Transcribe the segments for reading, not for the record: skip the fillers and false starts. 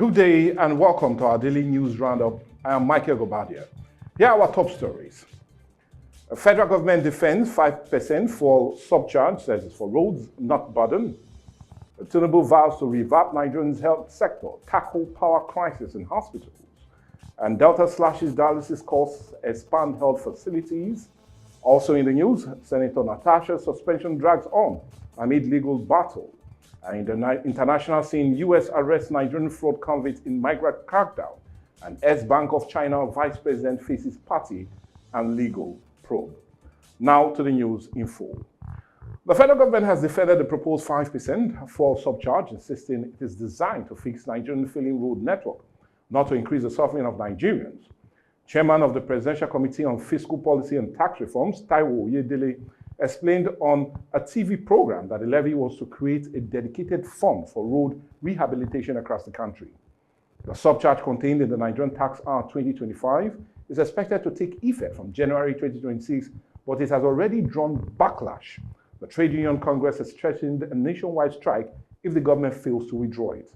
Good day and welcome to our daily news roundup. I am Michael Gobadia. Here are our top stories. The federal government defends 5% for subcharge, says it's for roads, not burden. Tinubu vows to revamp Nigeria's health sector, tackle power crisis in hospitals. And Delta slashes dialysis costs, expand health facilities. Also in the news, Senator Natasha's suspension drags on amid legal battle. And in the international scene, U.S. arrests Nigerian fraud convict in migrant crackdown. And S-Bank of China vice president faces party and legal probe. Now to the news in full. The federal government has defended the proposed 5% for subcharge, insisting it is designed to fix Nigerian failing road network, not to increase the suffering of Nigerians. Chairman of the Presidential Committee on Fiscal Policy and Tax Reforms, Taiwo Oyedele, explained on a TV program that the levy was to create a dedicated fund for road rehabilitation across the country. The subcharge contained in the Nigerian Tax Act 2025 is expected to take effect from January 2026, but it has already drawn backlash. The Trade Union Congress has threatened a nationwide strike if the government fails to withdraw it.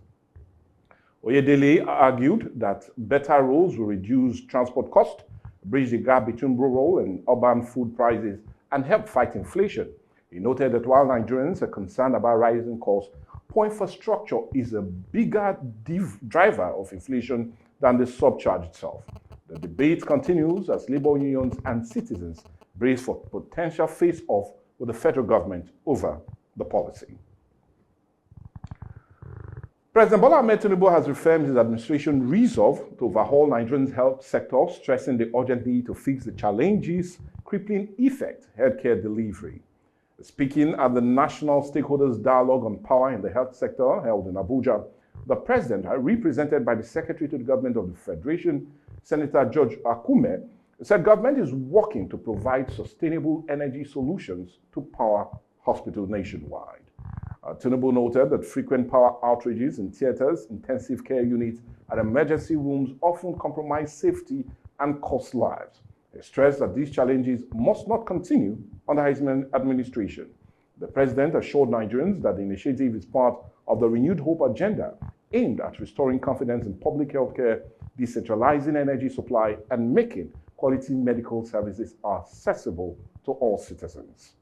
Oyedele argued that better roads will reduce transport costs, bridge the gap between rural and urban food prices, and help fight inflation. He noted that while Nigerians are concerned about rising costs, poor infrastructure is a bigger driver of inflation than the subcharge itself. The debate continues as labor unions and citizens brace for potential face-off with the federal government over the policy. President Bola Ahmed Tinubu has reaffirmed his administration's resolve to overhaul Nigeria's health sector, stressing the urgent need to fix the challenges crippling effect healthcare delivery. Speaking at the National Stakeholders Dialogue on Power in the Health Sector held in Abuja, the president, represented by the Secretary to the Government of the Federation, Senator George Akume, said government is working to provide sustainable energy solutions to power hospitals nationwide. Tinubu noted that frequent power outages in theaters, intensive care units, and emergency rooms often compromise safety and cost lives. He stressed that these challenges must not continue under his administration. The president assured Nigerians that the initiative is part of the Renewed Hope agenda aimed at restoring confidence in public health care, decentralizing energy supply, and making quality medical services accessible to all citizens.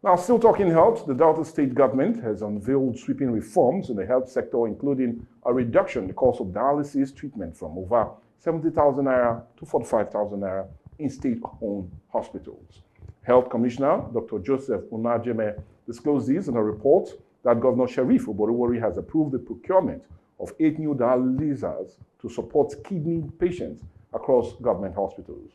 Now, still talking health, the Delta state government has unveiled sweeping reforms in the health sector, including a reduction in the cost of dialysis treatment from over 70,000 naira to 45,000 naira in state-owned hospitals. Health Commissioner Dr. Joseph Unajeme disclosed this in a report that Governor Sheriff Oborowori has approved the procurement of 8 new dialyzers to support kidney patients across government hospitals.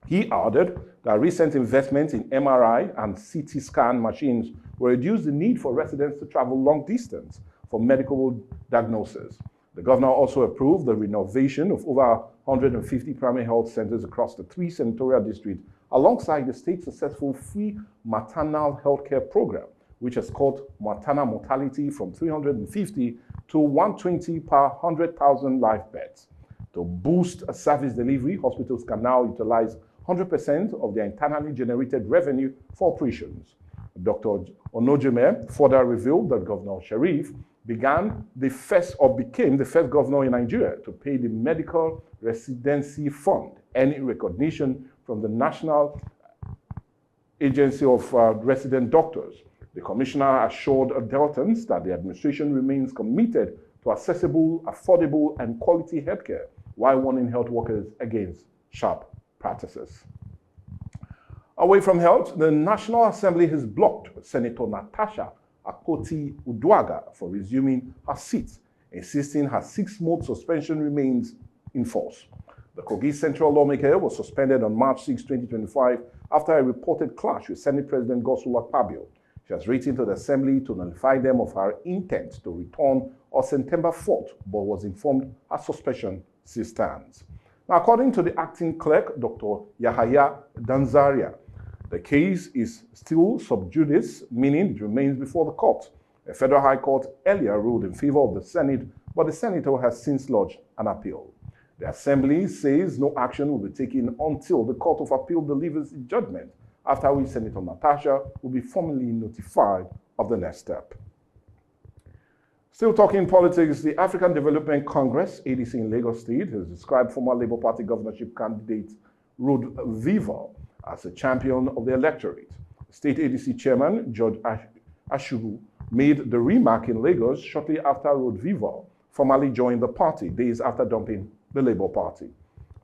He added that recent investments in MRI and CT scan machines will reduce the need for residents to travel long distance for medical diagnosis. The governor also approved the renovation of over 150 primary health centers across the 3 senatorial districts, alongside the state's successful free maternal health care program, which has cut maternal mortality from 350 to 120 per 100,000 live births. To boost service delivery, hospitals can now utilize 100% of their internally generated revenue for operations. Dr. Onojeme further revealed that Governor Sharif became the first governor in Nigeria to pay the Medical Residency Fund, any recognition from the National Agency of Resident Doctors. The commissioner assured Deltans that the administration remains committed to accessible, affordable, and quality healthcare, while warning health workers against sharp practices. Away from health, the National Assembly has blocked Senator Natasha Akpoti-Uduaghan for resuming her seat, insisting her 6-month suspension remains in force. The Kogi Central lawmaker was suspended on March 6, 2025 after a reported clash with Senate President Godswill Akpabio. She has written to the Assembly to notify them of her intent to return on September 4th, but was informed her suspension still stands. Now, according to the acting clerk, Dr. Yahaya Danzaria, the case is still sub judice, meaning it remains before the court. A federal high court earlier ruled in favor of the Senate, but the senator has since lodged an appeal. The Assembly says no action will be taken until the Court of Appeal delivers its judgment, after which Senator Natasha will be formally notified of the next step. Still talking politics, the African Development Congress, ADC in Lagos State, has described former Labour Party governorship candidate Rod Viva as a champion of the electorate. State ADC chairman George Ashuru made the remark in Lagos shortly after Rod Viva formally joined the party, days after dumping the Labour Party.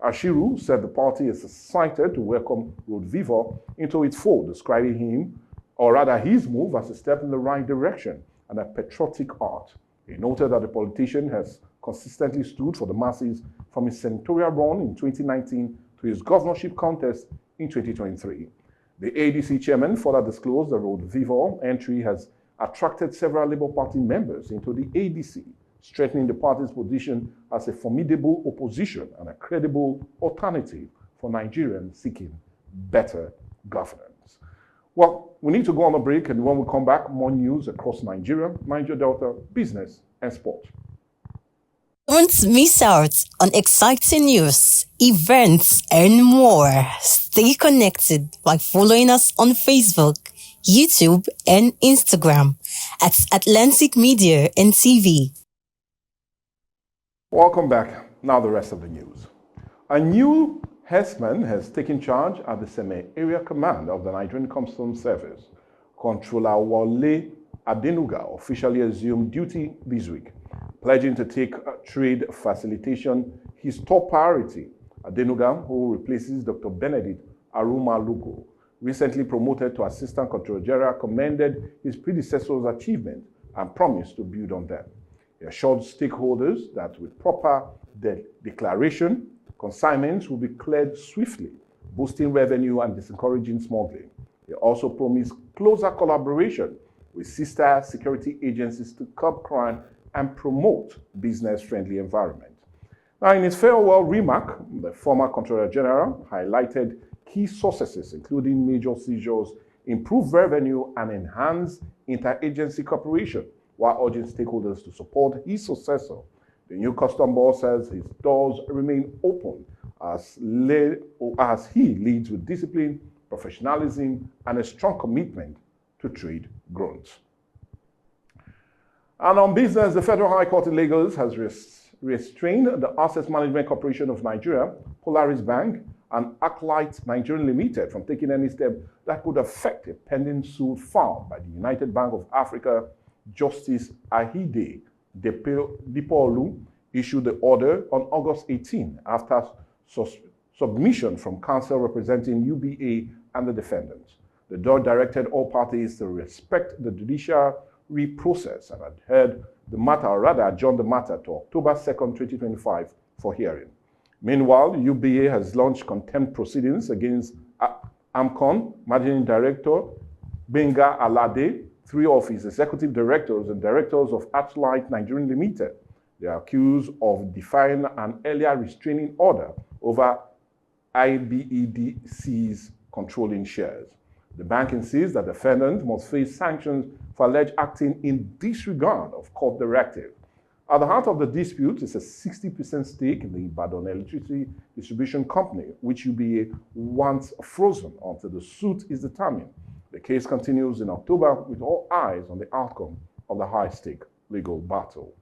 Ashiru said the party is excited to welcome Rod Viva into its fold, describing him, or rather his move, as a step in the right direction and a patriotic act. He noted that the politician has consistently stood for the masses from his senatorial run in 2019 to his governorship contest in 2023. The ADC chairman further disclosed that Rod Viva entry has attracted several Labour Party members into the ADC, strengthening the party's position as a formidable opposition and a credible alternative for Nigerians seeking better governance. Well, we need to go on a break, and when we come back, more news across Nigeria, Niger Delta, business, and sport. Don't miss out on exciting news, events, and more. Stay connected by following us on Facebook, YouTube, and Instagram at Atlantic Media and TV. Welcome back. Now the rest of the news. A new herdsman has taken charge at the Seme-Area Command of the Nigerian Customs Service. Controller Wale Adenuga officially assumed duty this week, pledging to take trade facilitation his top priority. Adenuga, who replaces Dr. Benedict Arumalugo, recently promoted to Assistant Controller General, commended his predecessor's achievement and promised to build on them. He assured stakeholders that with proper declaration, consignments will be cleared swiftly, boosting revenue and discouraging smuggling. He also promised closer collaboration with sister security agencies to curb crime and promote business-friendly environment. Now, in his farewell remark, the former Controller General highlighted key successes, including major seizures, improved revenue, and enhanced interagency cooperation, while urging stakeholders to support his successor. The new custom boss says his doors remain open as he leads with discipline, professionalism, and a strong commitment to trade growth. And on business, the Federal High Court in Lagos has restrained the Asset Management Corporation of Nigeria, Polaris Bank, and Arclight Nigeria Limited from taking any step that could affect a pending suit filed by the United Bank of Africa. Justice Ahide Dipolu issued the order on August 18 after submission from counsel representing UBA and the defendants. The judge directed all parties to respect the judiciary process and adjourned the matter to October 2nd, 2025 for hearing. Meanwhile, UBA has launched contempt proceedings against AMCON Managing Director Benga Alade, three of his executive directors and directors of Arclight Nigeria Limited. They are accused of defying an earlier restraining order over IBEDC's controlling shares. The bank insists that defendants must face sanctions for alleged acting in disregard of court directive. At the heart of the dispute is a 60% stake in the Ibadan Electricity Distribution Company, which UBA wants frozen until the suit is determined. The case continues in October with all eyes on the outcome of the high-stake legal battle.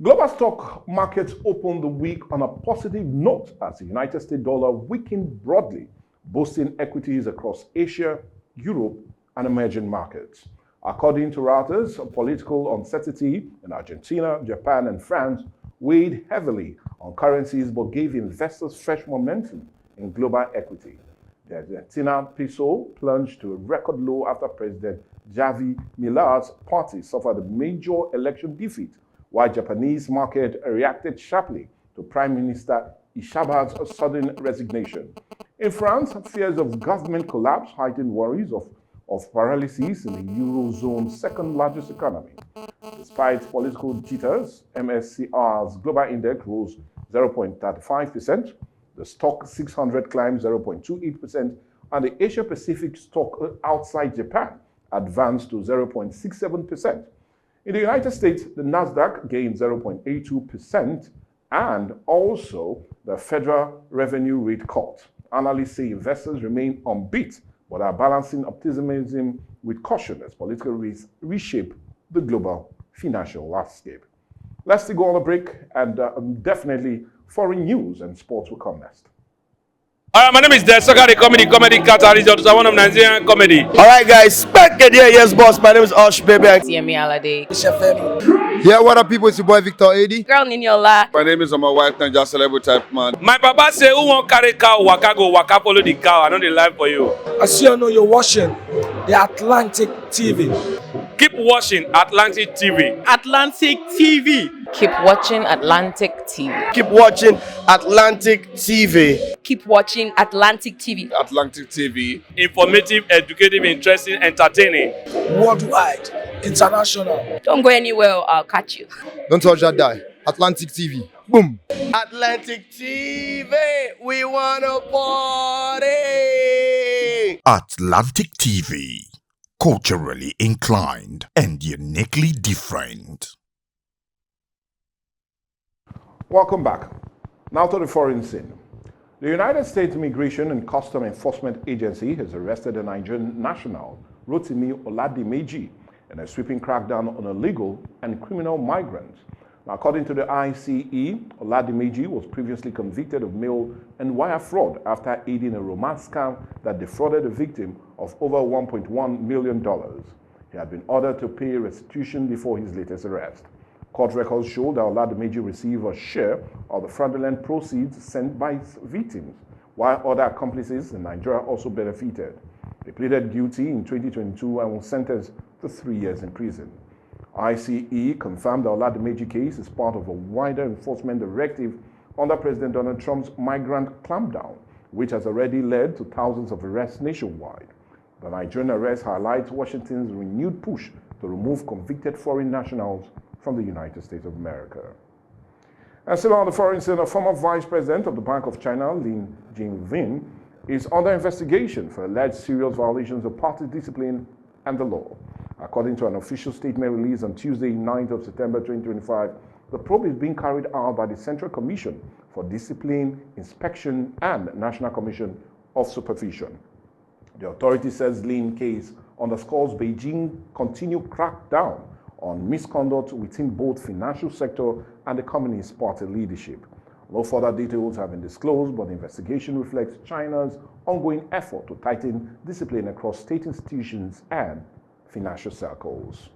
Global stock markets opened the week on a positive note as the United States dollar weakened broadly, boosting equities across Asia, Europe, and emerging markets. According to Reuters, political uncertainty in Argentina, Japan, and France weighed heavily on currencies but gave investors fresh momentum in global equity. The Argentina peso plunged to a record low after President Javier Milei's party suffered a major election defeat, while Japanese market reacted sharply to Prime Minister Ishiba's sudden resignation. In France, fears of government collapse heightened worries of paralysis in the Eurozone's second largest economy. Despite political jitters, MSCI's global index rose 0.35%, the stock 600 climbed 0.28%, and the Asia Pacific stock outside Japan advanced to 0.67%. In the United States, the Nasdaq gained 0.82%, and also the federal revenue rate cut. Analysts say investors remain upbeat, but are balancing optimism with caution as political risks reshape the global financial landscape. Let's go on a break, and definitely foreign news and sports will come next. All right, my name is Des Soka, the comedy catalyst of one of Nigerian comedy. All right, guys, back again. Yes, boss. My name is Osh, baby. Yemi Alade. Yeah, what up, people? It's your boy Victor Adi. Girl Niniola. My name is my wife, Ninja Celebrity Type Man. My papa say, who won't carry cow, waka go, waka follow the cow. I know the life for you. I see you know you're watching the Atlantic TV. Keep watching Atlantic TV. Atlantic TV. Keep watching Atlantic TV. Keep watching Atlantic TV. Keep watching Atlantic TV. Atlantic TV. Informative, educative, interesting, entertaining. Worldwide, international. Don't go anywhere or I'll catch you. Don't touch that die. Atlantic TV. Boom. Atlantic TV. We wanna party. Atlantic TV. Culturally inclined and uniquely different. Welcome back. Now to the foreign scene. The United States Immigration and Customs Enforcement Agency has arrested a Nigerian national, Rotimi Oladimeji, in a sweeping crackdown on illegal and criminal migrants. Now, according to the ICE, Oladimeji was previously convicted of mail and wire fraud after aiding a romance scam that defrauded the victim of over $1.1 million. He had been ordered to pay restitution before his latest arrest. Court records show that Oladimeji received a share of the fraudulent proceeds sent by his victims, while other accomplices in Nigeria also benefited. He pleaded guilty in 2022 and was sentenced to 3 years in prison. ICE confirmed the Oladimeji case is part of a wider enforcement directive under President Donald Trump's migrant clampdown, which has already led to thousands of arrests nationwide. The Nigerian arrest highlights Washington's renewed push to remove convicted foreign nationals from the United States of America. And still on the foreign scene, a former vice president of the Bank of China, Lin Jingvin, is under investigation for alleged serious violations of party discipline and the law. According to an official statement released on Tuesday, 9th of September 2025, the probe is being carried out by the Central Commission for Discipline, Inspection, and National Commission of Supervision. The authority says Lin's case underscores Beijing's continued crackdown on misconduct within both financial sector and the Communist Party leadership. No further details have been disclosed, but the investigation reflects China's ongoing effort to tighten discipline across state institutions and financial circles.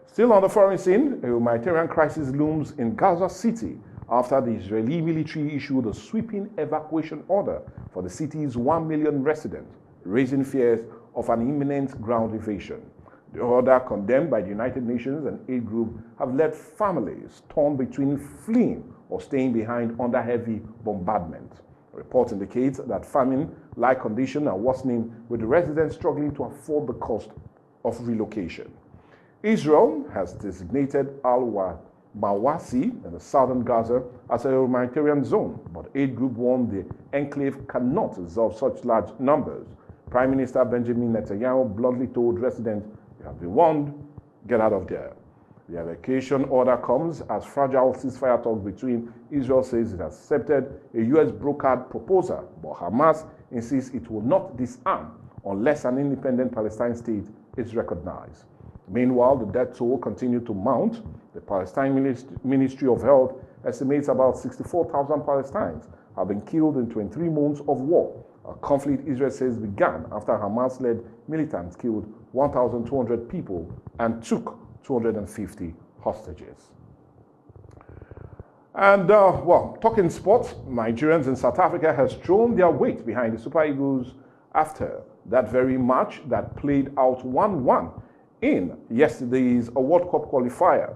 Still on the foreign scene, a humanitarian crisis looms in Gaza City after the Israeli military issued a sweeping evacuation order for the city's 1 million residents, raising fears of an imminent ground invasion. The order, condemned by the United Nations and aid group, have left families torn between fleeing or staying behind under heavy bombardment. Reports indicate that famine-like conditions are worsening, with the residents struggling to afford the cost of relocation. Israel has designated Al-Mawasi in the southern Gaza as a humanitarian zone, but aid group warned the enclave cannot absorb such large numbers. Prime Minister Benjamin Netanyahu bluntly told residents, "You have been warned, get out of there." The evacuation order comes as fragile ceasefire talks between Israel says it has accepted a U.S. brokered proposal, but Hamas insists it will not disarm unless an independent Palestine state is recognized. Meanwhile, the death toll continued to mount. The Palestine Ministry of Health estimates about 64,000 Palestinians have been killed in 23 months of war, a conflict Israel says began after Hamas-led militants killed 1,200 people and took 250 hostages. And, talking sports, Nigerians in South Africa has thrown their weight behind the Super Eagles after that very match that played out 1-1 in yesterday's World Cup qualifier.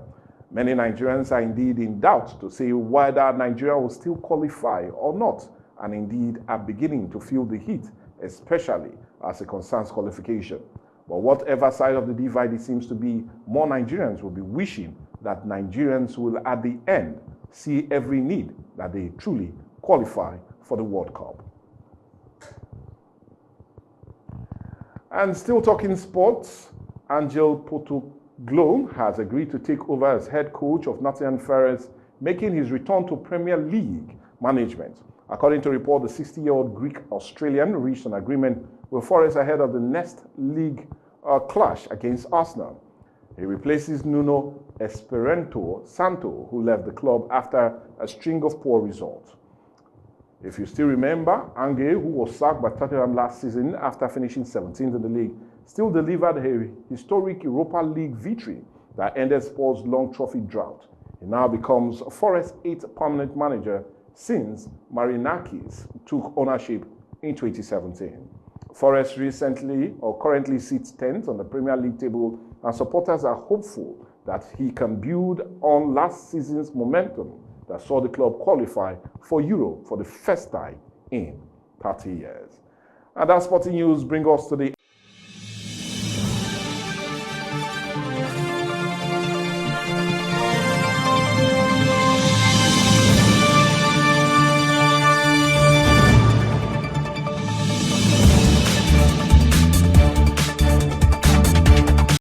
Many Nigerians are indeed in doubt to say whether Nigeria will still qualify or not, and indeed are beginning to feel the heat, especially as it concerns qualification. But whatever side of the divide it seems to be, more Nigerians will be wishing that Nigerians will at the end see every need that they truly qualify for the World Cup. And still talking sports, Angel Potoglou has agreed to take over as head coach of Nottingham Forest, making his return to Premier League management. According to report, the 60-year-old Greek-Australian reached an agreement with Forest ahead of the next league clash against Arsenal. He replaces Nuno Esperanto Santo, who left the club after a string of poor results. If you still remember, Ange, who was sacked by Tottenham last season after finishing 17th in the league, still delivered a historic Europa League victory that ended Spurs' long trophy drought. He now becomes Forest's 8th permanent manager since Marinakis took ownership in 2017. Forest currently sits 10th on the Premier League table, and supporters are hopeful that he can build on last season's momentum that saw the club qualify for Europe for the first time in 30 years. And that sporting news brings us to the